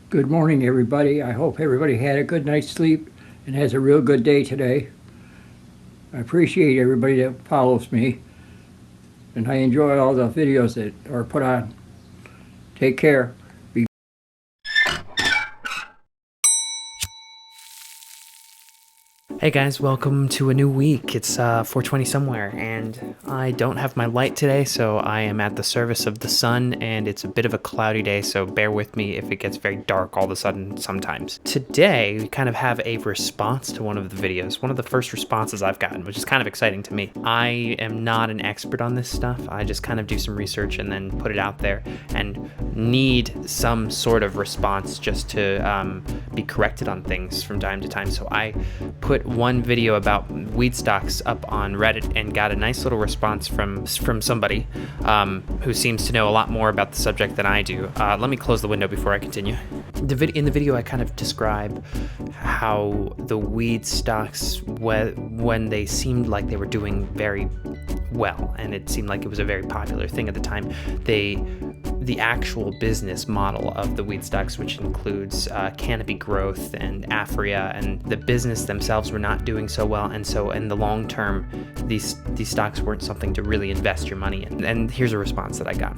Good morning, everybody. I hope everybody had a good night's sleep and has a real good day today. I appreciate everybody that follows me, and I enjoy all the videos that are put on. Take care. Be Hey guys, welcome to a new week. It's 4:20 somewhere, and I don't have my light today, so I am at the service of the sun, and it's a bit of a cloudy day, so bear with me if it gets very dark all of a sudden sometimes. Today, we kind of have a response to one of the videos, one of the first responses I've gotten, which is kind of exciting to me. I am not an expert on this stuff. I just kind of do some research and then put it out there, and need some sort of response just to be corrected on things from time to time. So I put one video about weed stocks up on Reddit and got a nice little response from somebody who seems to know a lot more about the subject than I do. Let me close the window before I continue. In the video, I kind of describe how the weed stocks, when they seemed like they were doing very well, and it seemed like it was a very popular thing at the time, the actual business model of the weed stocks, which includes canopy growth and Aphria, and the business themselves were not doing so well, and so in the long term, these stocks weren't something to really invest your money in. And here's a response that I got.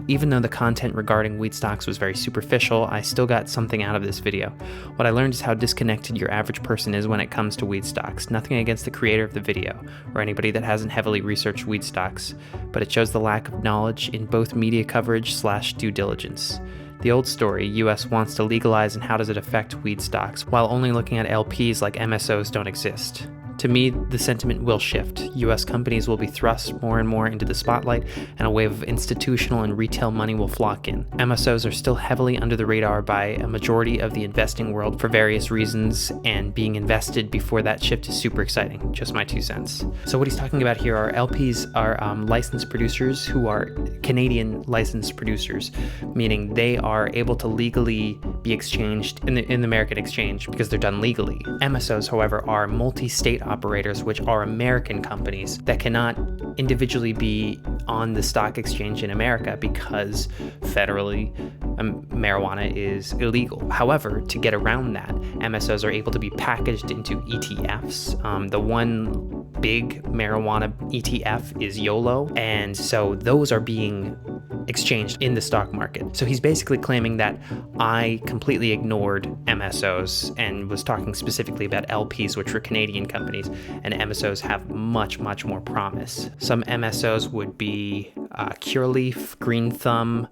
Even though the content regarding weed stocks was very superficial, I still got something out of this video. What I learned is how disconnected your average person is when it comes to weed stocks. Nothing against the creator of the video, or anybody that hasn't heavily researched weed stocks, but it shows the lack of knowledge in both media coverage/due diligence. The old story, US wants to legalize and how does it affect weed stocks, while only looking at LPs like MSOs don't exist. To me, the sentiment will shift. US companies will be thrust more and more into the spotlight, and a wave of institutional and retail money will flock in. MSOs are still heavily under the radar by a majority of the investing world for various reasons, and being invested before that shift is super exciting. Just my 2 cents. So what he's talking about here are LPs are licensed producers who are Canadian licensed producers, meaning they are able to legally be exchanged in the American exchange because they're done legally. MSOs, however, are multi-state operators, which are American companies that cannot individually be on the stock exchange in America because federally marijuana is illegal. However, to get around that, MSOs are able to be packaged into ETFs. The one big marijuana ETF is YOLO, and so those are being exchanged in the stock market. So he's basically claiming that I completely ignored MSOs and was talking specifically about LPs, which were Canadian companies, and MSOs have much, much more promise. Some MSOs would be Cureleaf, Green Thumb,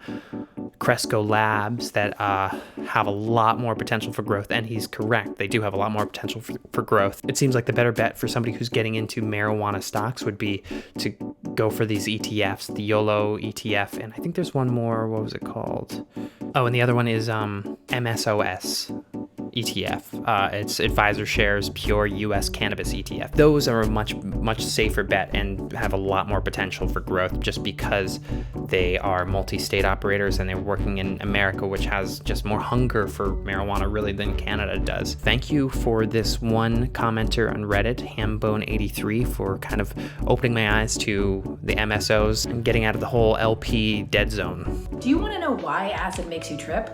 Cresco Labs that have a lot more potential for growth, and he's correct. They do have a lot more potential for growth. It seems like the better bet for somebody who's getting into marijuana stocks would be to go for these ETFs, the YOLO ETF, and I think there's one more. What was it called? Oh, and the other one is MSOS. ETF. It's Advisor Shares Pure US Cannabis ETF. Those are a much safer bet and have a lot more potential for growth just because they are multi-state operators and they're working in America, which has just more hunger for marijuana really than Canada does. Thank you for this one commenter on Reddit, Hambone83, for kind of opening my eyes to the MSOs and getting out of the whole LP dead zone. Do you want to know why acid makes you trip?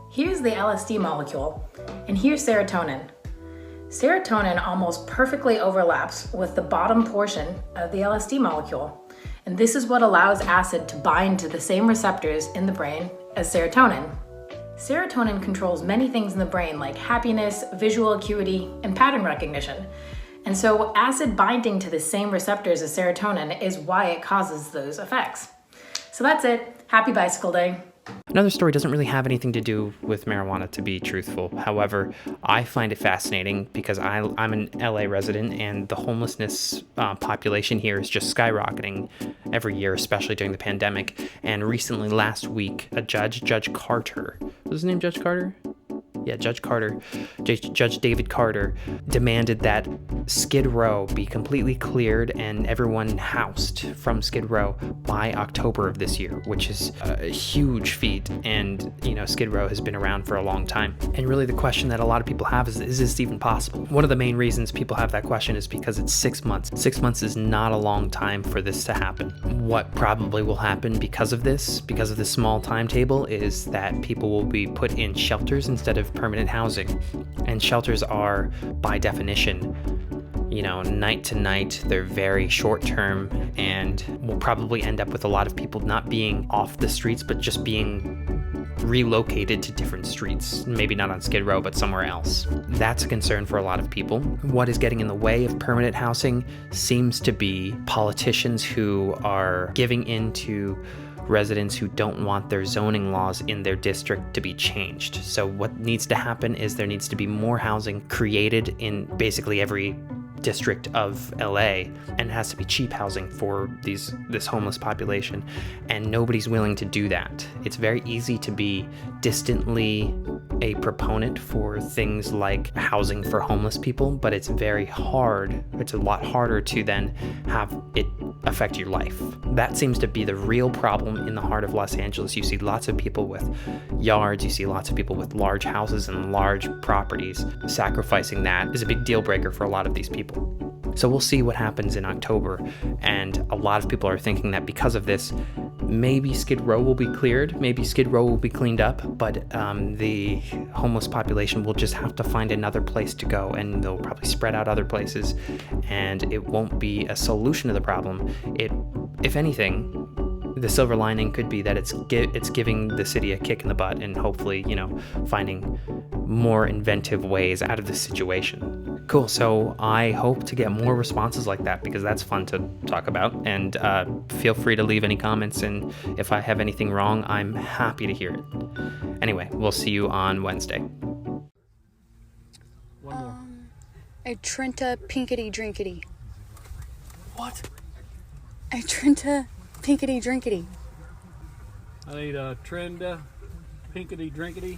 Here's the LSD molecule, and here's serotonin. Serotonin almost perfectly overlaps with the bottom portion of the LSD molecule, and this is what allows acid to bind to the same receptors in the brain as serotonin. Serotonin controls many things in the brain like happiness, visual acuity, and pattern recognition. And so acid binding to the same receptors as serotonin is why it causes those effects. So that's it. Happy Bicycle Day. Another story doesn't really have anything to do with marijuana, to be truthful. However, I find it fascinating because I'm an LA resident, and the homelessness population here is just skyrocketing every year, especially during the pandemic. And recently, last week, Judge Carter, was his name Judge Carter? Judge David Carter demanded that Skid Row be completely cleared and everyone housed from Skid Row by October of this year, which is a huge feat. And, Skid Row has been around for a long time. And really the question that a lot of people have is this even possible? One of the main reasons people have that question is because it's 6 months. 6 months is not a long time for this to happen. What probably will happen because of this small timetable, is that people will be put in shelters instead of permanent housing. And shelters are, by definition, night to night. They're very short term, and will probably end up with a lot of people not being off the streets, but just being relocated to different streets. Maybe not on Skid Row, but somewhere else. That's a concern for a lot of people. What is getting in the way of permanent housing seems to be politicians who are giving in to residents who don't want their zoning laws in their district to be changed. So what needs to happen is there needs to be more housing created in basically every district of LA, and it has to be cheap housing for this homeless population, and nobody's willing to do that. It's very easy to be distantly a proponent for things like housing for homeless people, but it's very hard. It's a lot harder to then have it affect your life. That seems to be the real problem in the heart of Los Angeles. You see lots of people with yards, you see lots of people with large houses and large properties. Sacrificing that is a big deal breaker for a lot of these people. So we'll see what happens in October, and a lot of people are thinking that because of this, maybe Skid Row will be cleared, maybe Skid Row will be cleaned up, but the homeless population will just have to find another place to go, and they'll probably spread out other places, and it won't be a solution to the problem. If anything, the silver lining could be that it's giving the city a kick in the butt, and hopefully, finding more inventive ways out of this situation. Cool, so I hope to get more responses like that, because that's fun to talk about, and feel free to leave any comments, and if I have anything wrong, I'm happy to hear it. Anyway, we'll see you on Wednesday. A Trenta Pinkety Drinkety. What? A Trenta Pinkety Drinkety. I need a Trenda Pinkety Drinkety.